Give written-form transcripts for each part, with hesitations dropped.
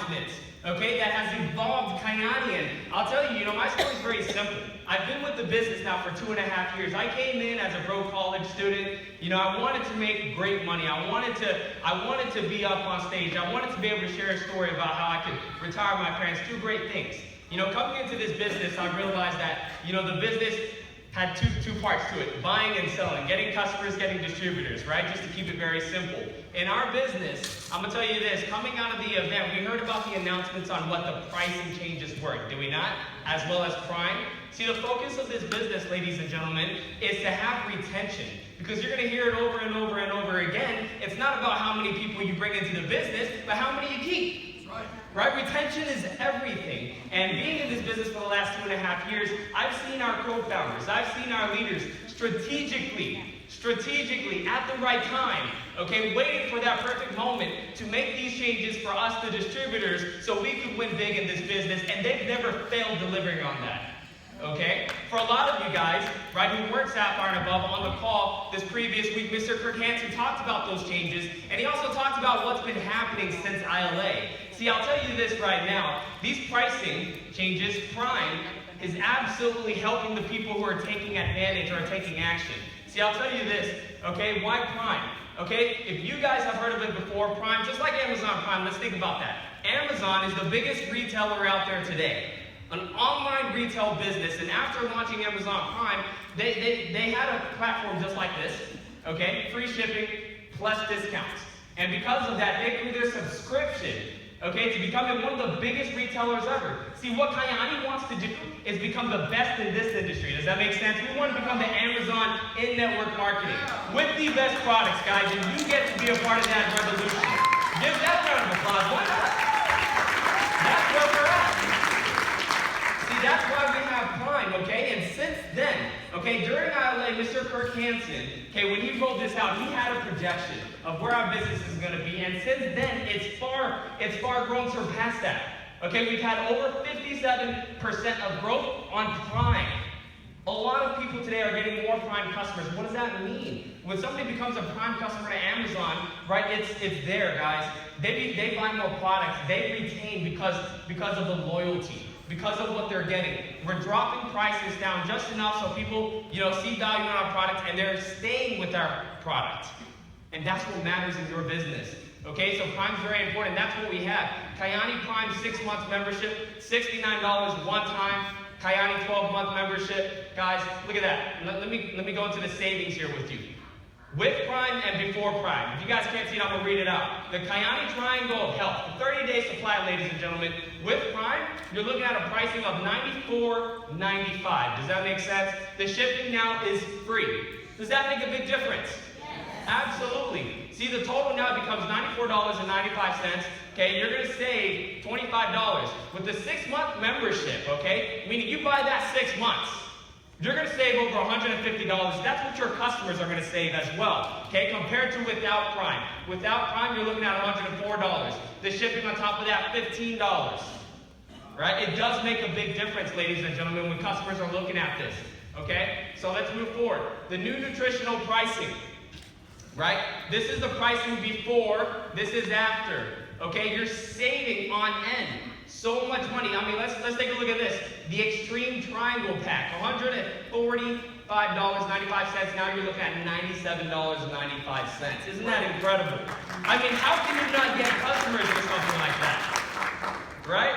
announcements, okay, that has evolved Kayani. And I'll tell you, my story is very simple. I've been with the business now for 2.5 years. I came in as a broke college student. I wanted to make great money. I wanted to be up on stage. I wanted to be able to share a story about how I could retire my parents, do great things. Coming into this business, I realized that, the business had two parts to it: buying and selling, getting customers, getting distributors, right? Just to keep it very simple. In our business, I'm going to tell you this, coming out of the event, we heard about the announcements on what the pricing changes were, did we not? As well as prime. See, the focus of this business, ladies and gentlemen, is to have retention. Because you're going to hear it over and over and over again. It's not about how many people you bring into the business, but how many you keep. Right? Retention is everything. And being in this business for the last 2.5 years, I've seen our co-founders, I've seen our leaders strategically, at the right time, okay, waiting for that perfect moment to make these changes for us, the distributors, so we could win big in this business, and they've never failed delivering on that. Okay? For a lot of you guys, right, who weren't Sapphire and above on the call this previous week, Mr. Kirk Hansen talked about those changes, and he also talked about what's been happening since ILA. See, I'll tell you this right now, these pricing changes, Prime, is absolutely helping the people who are taking advantage or taking action. See, I'll tell you this, okay, why Prime? Okay, if you guys have heard of it before, Prime, just like Amazon Prime, let's think about that. Amazon is the biggest retailer out there today. An online retail business, and after launching Amazon Prime, they had a platform just like this, okay? Free shipping plus discounts. And because of that, they grew their subscription, okay, to becoming one of the biggest retailers ever. See, what Kayani wants to do is become the best in this industry. Does that make sense? We want to become the Amazon in-network marketing with the best products, guys, and you get to be a part of that revolution. Give that round of applause. Why not? That's where we're at. That's why we have Prime, okay? And since then, okay, during ILA, Mr. Kirk Hansen, okay, when he rolled this out, he had a projection of where our business is going to be. And since then, it's far grown surpassed that. Okay, we've had over 57% of growth on Prime. A lot of people today are getting more Prime customers. What does that mean? When somebody becomes a Prime customer to Amazon, right, it's there, guys. They buy more products. They retain because of the loyalty. Because of what they're getting. We're dropping prices down just enough so people, see value in our product and they're staying with our product. And that's what matters in your business. Okay, so Prime's very important. That's what we have. Kayani Prime 6 months membership, $69 one time. Kayani 12-month membership. Guys, look at that. Let me go into the savings here with you. With Prime and before Prime. If you guys can't see it, I'm going to read it out. The Kayani Triangle of Health. The 30-day supply, ladies and gentlemen. With Prime, you're looking at a pricing of $94.95. Does that make sense? The shipping now is free. Does that make a big difference? Yes. Absolutely. See, the total now becomes $94.95. Okay, you're going to save $25 with the 6-month membership, okay? Meaning you buy that 6 months. You're going to save over $150. That's what your customers are going to save as well, okay, compared to without Prime. Without Prime, you're looking at $104. The shipping on top of that, $15, right? It does make a big difference, ladies and gentlemen, when customers are looking at this, okay? So let's move forward. The new nutritional pricing, right? This is the pricing before, this is after, okay? You're saving on end. So much money. I mean, let's take a look at this. The Extreme Triangle Pack, $145.95. Now you're looking at $97.95. Isn't that incredible? I mean, how can you not get customers with something like that? Right?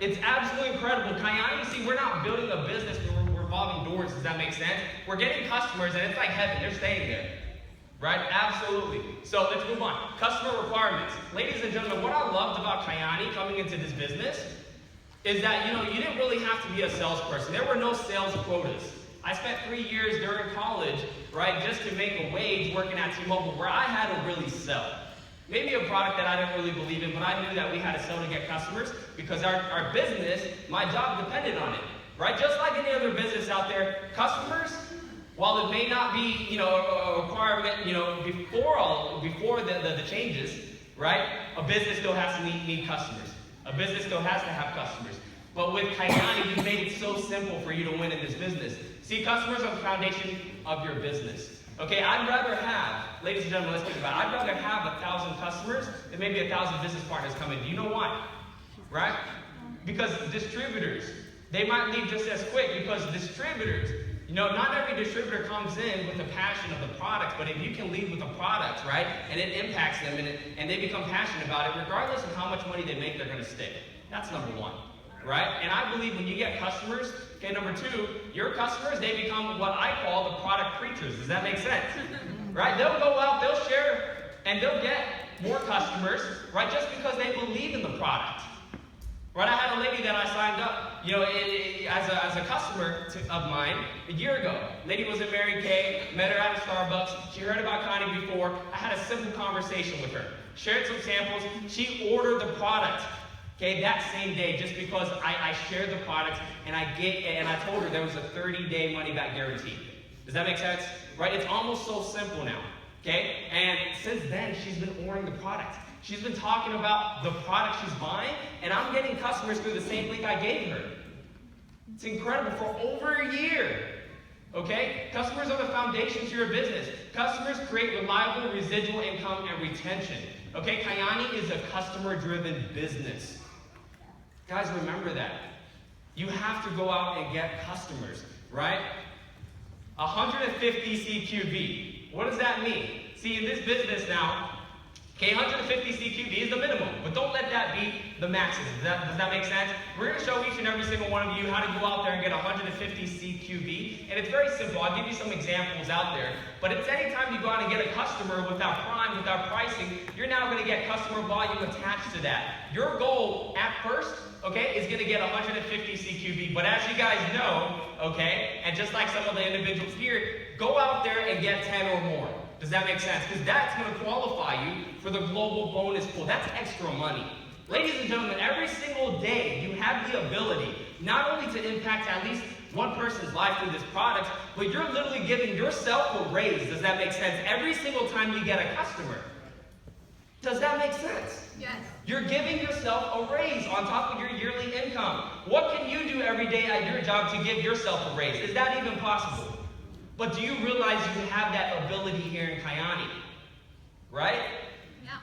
It's absolutely incredible. Kayani, see, we're not building a business where we're revolving doors. Does that make sense? We're getting customers, and it's like heaven. They're staying there. Right? Absolutely. So let's move on. Customer requirements. Ladies and gentlemen, what I loved about Kayani coming into this business is that, you didn't really have to be a salesperson. There were no sales quotas. I spent 3 years during college, right, just to make a wage working at T-Mobile where I had to really sell. Maybe a product that I didn't really believe in, but I knew that we had to sell to get customers because our business, my job depended on it. Right? Just like any other business out there, customers, while it may not be, a requirement, before the changes, right? A business still has to need customers. A business still has to have customers. But with Kayani, you've made it so simple for you to win in this business. See, customers are the foundation of your business. Okay, I'd rather have, ladies and gentlemen, let's think about it. I'd rather have 1,000 customers than maybe 1,000 business partners come in. Do you know why? Because distributors, they might leave just as quick because distributors, not every distributor comes in with a passion of the product, but if you can lead with a product, right, and it impacts them and they become passionate about it, regardless of how much money they make, they're going to stick. That's number one, right? And I believe when you get customers, okay, number two, your customers, they become what I call the product preachers. Does that make sense? Right? They'll go out, they'll share, and they'll get more customers, right, just because they believe in the product. Right, I had a lady that I signed up, as a customer of mine a year ago. Lady was in Mary Kay, met her at a Starbucks. She heard about Connie before. I had a simple conversation with her. Shared some samples. She ordered the product, okay, that same day, just because I shared the product and I told her there was a 30-day money-back guarantee. Does that make sense? Right? It's almost so simple now, okay? And since then, she's been ordering the product. She's been talking about the product she's buying, and I'm getting customers through the same link I gave her. It's incredible. For over a year, okay? Customers are the foundation to your business. Customers create reliable residual income and retention. Okay, Kayani is a customer-driven business. Guys, remember that. You have to go out and get customers, right? 150 CQB. What does that mean? See, in this business now, okay, 150 CQB is the minimum, but don't let that be the maximum. Does that make sense? We're going to show each and every single one of you how to go out there and get 150 CQB, and it's very simple. I'll give you some examples out there, but it's anytime you go out and get a customer without prime, without pricing, you're now going to get customer volume attached to that. Your goal at first, okay, is going to get 150 CQB, but as you guys know, okay, and just like some of the individuals here, go out there and get 10 or more. Does that make sense? Because that's going to qualify you for the global bonus pool. That's extra money. Ladies and gentlemen, every single day you have the ability not only to impact at least one person's life through this product, but you're literally giving yourself a raise. Does that make sense? Every single time you get a customer. Does that make sense? Yes. You're giving yourself a raise on top of your yearly income. What can you do every day at your job to give yourself a raise? Is that even possible? But do you realize you have that ability here in Kayani? Right? Yeah.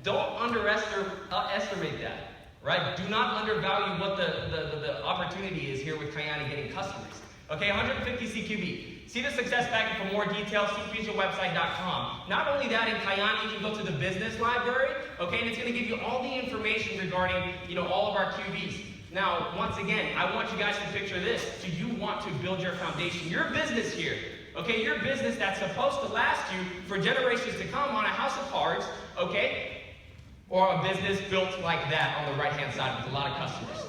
Don't underestimate that. Right? Do not undervalue what the opportunity is here with Kayani getting customers. Okay, 150 CQB. See the success packet for more details, cfusionwebsite.com. Not only that, in Kayani, you can go to the business library, okay, and it's going to give you all the information regarding, all of our QBs. Now, once again, I want you guys to picture this. Do you want to build your foundation? Your business here, okay, your business that's supposed to last you for generations to come on a house of cards, okay, or a business built like that on the right-hand side with a lot of customers,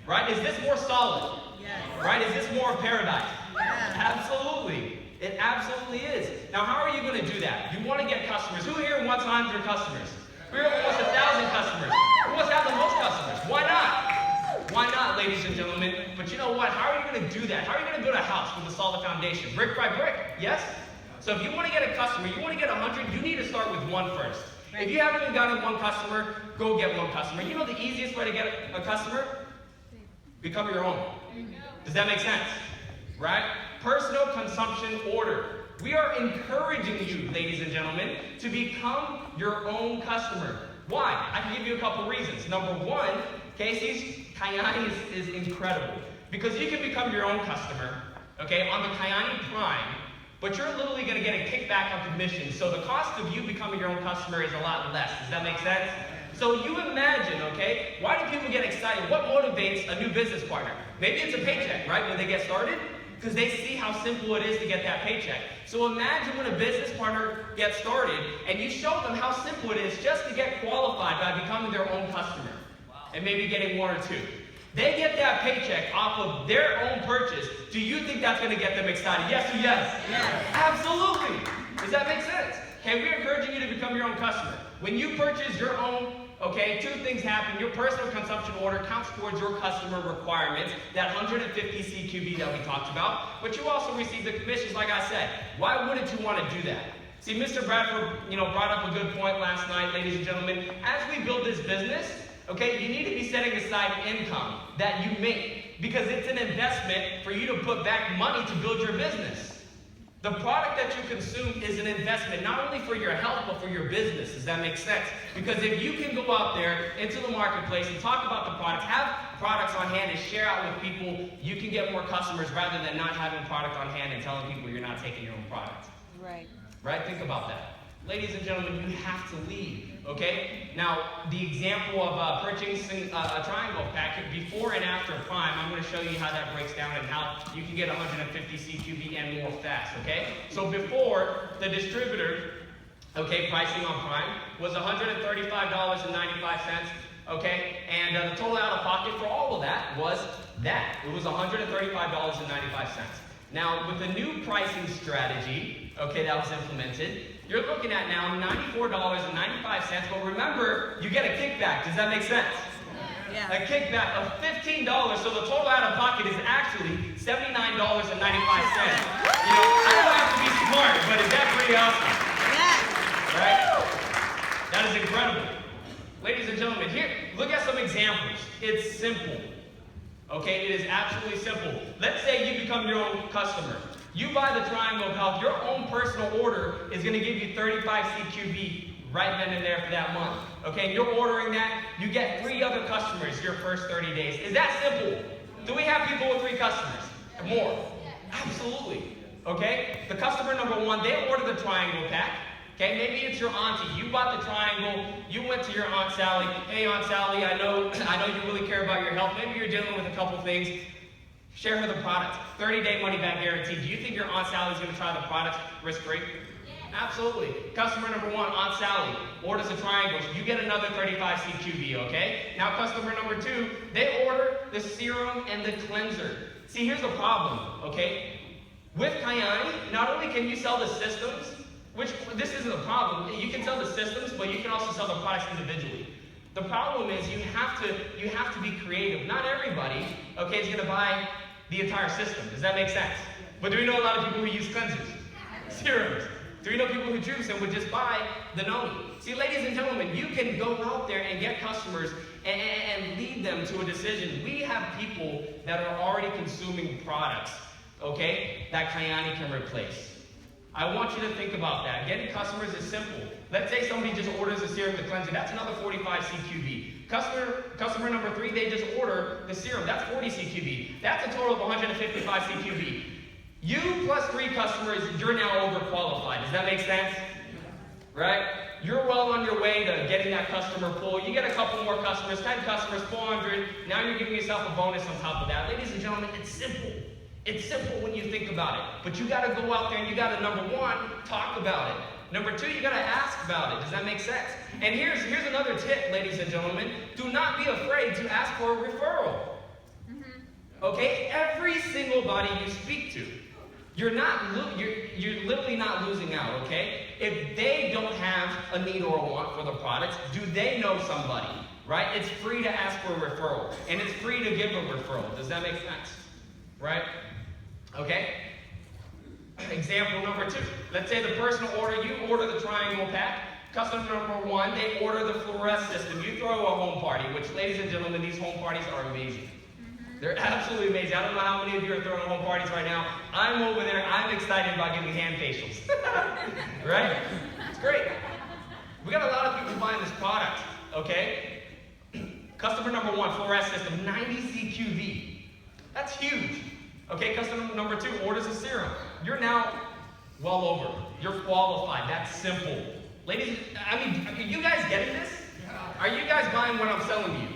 right? Is this more solid? Yes. Right? Is this more of paradise? Yes. Absolutely. It absolutely is. Now, how are you going to do that? You want to get customers. Who here wants 100 customers? Who here wants 1,000 customers? Who wants to have the most customers? Why not? Why not, ladies and gentlemen? But you know what? How are you going to do that? How are you going to build a house with a solid foundation? Brick by brick, yes? So if you want to get a customer, you want to get 100, you need to start with one first. If you haven't even gotten one customer, go get one customer. You know the easiest way to get a customer? Become your own. Does that make sense? Right? Personal consumption order. We are encouraging you, ladies and gentlemen, to become your own customer. Why? I can give you a couple reasons. Number one, Casey's Kayani is incredible. Because you can become your own customer, okay, on the Kayani Prime, but you're literally going to get a kickback on commission. So the cost of you becoming your own customer is a lot less. Does that make sense? So you imagine, okay, why do people get excited? What motivates a new business partner? Maybe it's a paycheck, right, when they get started? Because they see how simple it is to get that paycheck. So imagine when a business partner gets started and you show them how simple it is just to get qualified by becoming their own customer and maybe getting one or two. They get that paycheck off of their own purchase. Do you think that's going to get them excited? Yes or yes? Yes. Absolutely. Does that make sense? Okay, we're encouraging you to become your own customer. When you purchase your own, okay, two things happen. Your personal consumption order counts towards your customer requirements, that 150 CQB that we talked about, but you also receive the commissions, like I said. Why wouldn't you want to do that? See, Mr. Bradford, brought up a good point last night, ladies and gentlemen. As we build this business, okay, you need to be setting aside income that you make because it's an investment for you to put back money to build your business. The product that you consume is an investment, not only for your health, but for your business. Does that make sense? Because if you can go out there into the marketplace and talk about the products, have products on hand and share out with people, you can get more customers rather than not having product on hand and telling people you're not taking your own product. Right. Right? Think about that. Ladies and gentlemen, you have to lead, okay? Now, the example of purchasing a triangle pack, before and after Prime, I'm going to show you how that breaks down and how you can get 150 CQB and more fast, okay? So before, the distributor, okay, pricing on Prime was $135.95, okay? And the total out of pocket for all of that was that. It was $135.95. Now, with the new pricing strategy, okay, that was implemented, you're looking at now $94.95, but remember, you get a kickback. Does that make sense? Yeah. A kickback of $15, so the total out of pocket is actually $79.95. You know, I don't have to be smart, but is that pretty awesome? Yes. Right? That is incredible. Ladies and gentlemen, here, look at some examples. It's simple. Okay, it is absolutely simple. Let's say you become your own customer. You buy the Triangle of Health, your own personal order is going to give you 35 CQB right then and there for that month. Okay, and you're ordering that, you get 3 other customers your first 30 days. Is that simple? Do we have people with 3 customers? More? Absolutely. Okay, the customer number 1, they order the Triangle pack. Okay, maybe it's your auntie. You bought the Triangle. You went to your Aunt Sally. Hey, Aunt Sally, I know you really care about your health. Maybe you're dealing with a couple things. Share her the product. 30-day money-back guarantee. Do you think your Aunt Sally's going to try the product risk-free? Yeah. Absolutely. Customer number 1, Aunt Sally, orders the Triangles. You get another 35 CQB, okay? Now, customer number 2, they order the serum and the cleanser. See, here's the problem, okay? With Kyani, not only can you sell the systems, which this isn't a problem. You can sell the systems, but you can also sell the products individually. The problem is you have to be creative. Not everybody, okay, is going to buy the entire system. Does that make sense? But do we know a lot of people who use cleansers, serums? Do we know people who juice and would just buy the Noni? See, ladies and gentlemen, you can go out there and get customers and lead them to a decision. We have people that are already consuming products, okay, that Kyani can replace. I want you to think about that. Getting customers is simple. Let's say somebody just orders a serum, the cleanser. That's another 45 CQB. Customer number 3, they just order the serum. That's 40 CQB. That's a total of 155 CQB. You plus 3 customers, you're now overqualified. Does that make sense? Right? You're well on your way to getting that customer pull. You get a couple more customers, 10 customers, 400. Now you're giving yourself a bonus on top of that. Ladies and gentlemen, it's simple. It's simple when you think about it. But you got to go out there and you got to, number 1, talk about it. Number 2, you got to ask about it. Does that make sense? And here's another tip, ladies and gentlemen. Do not be afraid to ask for a referral. Okay? Every single body you speak to, you're literally not losing out, okay? If they don't have a need or a want for the products, do they know somebody? Right? It's free to ask for a referral. And it's free to give a referral. Does that make sense? Right? Okay? Example number 2. Let's say the personal order, you order the Triangle pack. Customer number 1, they order the fluoresce system. You throw a home party, which, ladies and gentlemen, these home parties are amazing. They're absolutely amazing. I don't know how many of you are throwing home parties right now. I'm over there. I'm excited about giving hand facials. Right? It's great. We got a lot of people buying this product, okay? Customer number 1, fluoresce system, 90 CQV. That's huge. Okay, customer number 2 orders a serum. You're now well over. You're qualified. That's simple. Ladies, I mean, are you guys getting this? Are you guys buying what I'm selling you?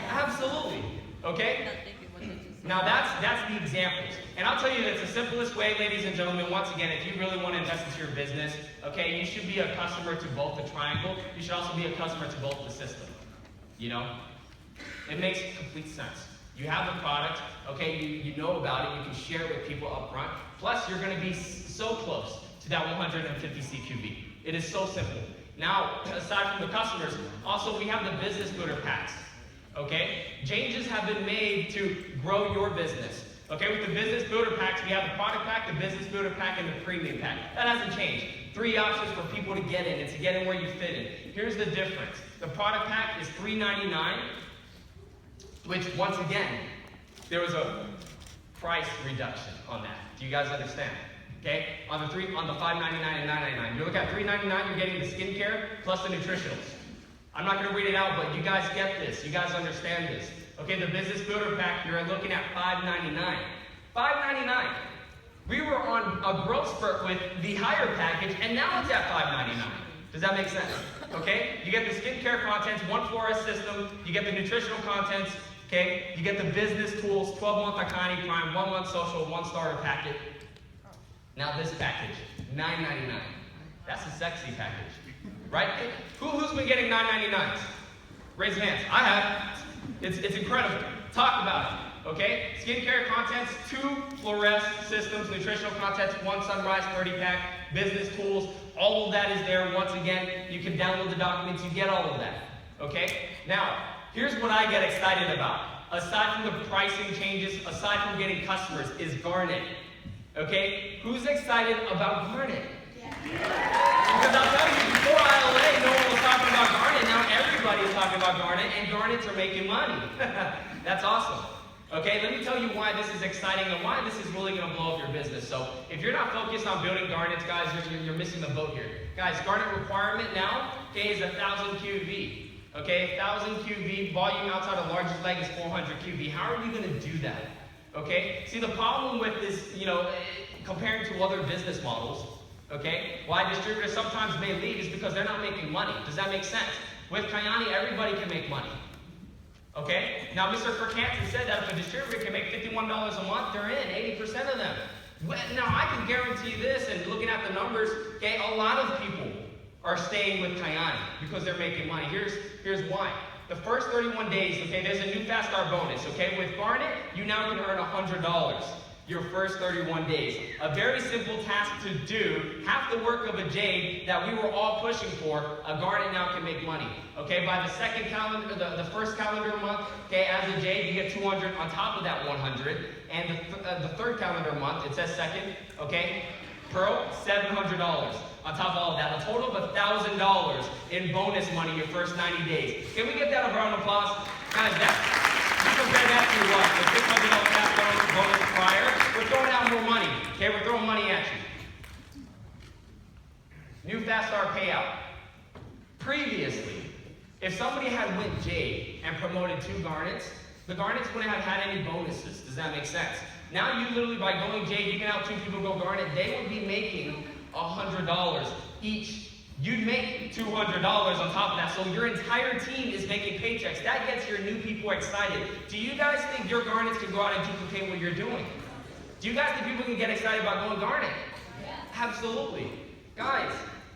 Absolutely. Okay? Now that's the examples. And I'll tell you that's the simplest way, ladies and gentlemen. Once again, if you really want to invest into your business, okay, you should be a customer to both the Triangle. You should also be a customer to both the system. You know? It makes complete sense. You have the product, okay, you know about it, you can share it with people up front. Plus, you're going to be so close to that 150 CQB. It is so simple. Now, aside from the customers, also we have the business builder packs. Okay? Changes have been made to grow your business. Okay, with the business builder packs, we have the product pack, the business builder pack, and the premium pack. That hasn't changed. 3 options for people to get in and to get in where you fit in. Here's the difference. The product pack is $3.99. Which, once again, there was a price reduction on that. Do you guys understand? Okay? On the $5.99 and $9.99. You look at $3.99, you're getting the skincare plus the nutritionals. I'm not going to read it out, but you guys get this. You guys understand this. Okay, the business builder pack, you're looking at $5.99. $5.99. We were on a growth spurt with the higher package, and now it's at $5.99. Does that make sense? Okay? You get the skincare contents, 1 4S system. You get the nutritional contents. Okay? You get the business tools, 12-month Iconic Prime, 1 month social, 1 starter packet. Now this package, $9.99. That's a sexy package. Right? Who's been getting $9.99s? Raise your hands. I have. It's incredible. Talk about it. Okay? Skincare contents, 2 Flores systems, nutritional contents, 1 Sunrise 30-pack, business tools. All of that is there. Once again, you can download the documents. You get all of that. Okay? Now, here's what I get excited about. Aside from the pricing changes, aside from getting customers, is Garnet. Okay? Who's excited about Garnet? Because I'll tell you, before ILA, no one was talking about Garnet. Now everybody is talking about Garnet, and Garnets are making money. That's awesome. Okay, let me tell you why this is exciting and why this is really going to blow up your business. So if you're not focused on building Garnets, guys, you're missing the boat here. Guys, Garnet requirement now, okay, is 1,000 QV. Okay, 1,000 QV, volume outside of largest leg is 400 QV. How are you going to do that? Okay, see the problem with this, comparing to other business models, okay, why distributors sometimes may leave is because they're not making money. Does that make sense? With Kyani, everybody can make money. Okay? Now, Mr. Kirkhanson said that if a distributor can make $51 a month, they're in, 80% of them. Now, I can guarantee this, and looking at the numbers, okay, a lot of people are staying with Kyani because they're making money. Here's why. The first 31 days, okay, there's a new Fast Start bonus, okay? With Garnet, you now can earn $100 your first 31 days. A very simple task to do, half the work of a Jade that we were all pushing for, a Garnet now can make money. Okay, by the the first calendar month, okay, as a Jade, you get 200 on top of that 100. And the third calendar month, it says second, okay, Pearl, $700 on top of all of that. A total of $1,000 in bonus money your first 90 days. Can we get that a round of applause? Guys, you compare that to what? The $600 cash bonus prior. We're throwing out more money. Okay, we're throwing money at you. New Fast Start payout. Previously, if somebody had went Jade and promoted 2 Garnets, the Garnets wouldn't have had any bonuses. Does that make sense? Now you literally, by going Jade, you can have 2 people go Garnet. They would be making $100 each. You'd make $200 on top of that, so your entire team is making paychecks. That gets your new people excited. Do you guys think your Garnets can go out and duplicate what you're doing? Do you guys think people can get excited about going Garnet? Yeah. Absolutely. Guys,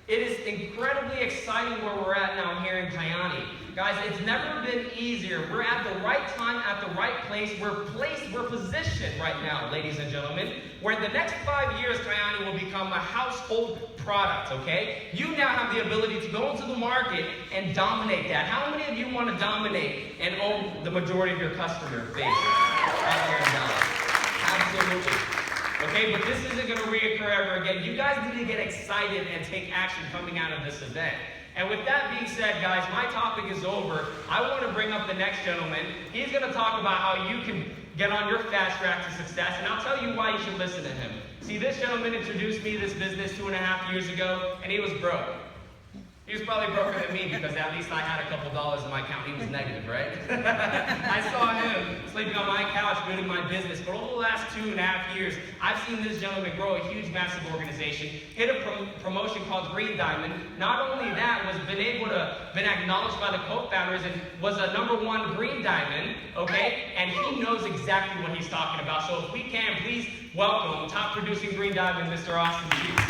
it is incredibly exciting where we're at now here in Kyani. Guys, it's never been easier. We're at the right time, at the right place. We're positioned right now, ladies and gentlemen, where in the next 5 years, Kyani will become a household product, okay? You now have the ability to go into the market and dominate that. How many of you want to dominate and own the majority of your customer base out here in Dallas? Absolutely. Okay, but this isn't going to reoccur ever again. You guys need to get excited and take action coming out of this event. And with that being said, guys, my topic is over. I want to bring up the next gentleman. He's going to talk about how you can get on your fast track to success, and I'll tell you why you should listen to him. See, this gentleman introduced me to this business 2.5 years ago, and he was broke. He was probably broker than me because at least I had a couple dollars in my account. He was negative, right? I saw him sleeping on my couch building my business. But over the last 2.5 years, I've seen this gentleman grow a huge, massive organization, hit a promotion called Green Diamond. Not only that, been acknowledged by the co-founders and was a #1 Green Diamond, okay? And he knows exactly what he's talking about. So if we can, please welcome top producing Green Diamond, Mr. Austin Cheeks.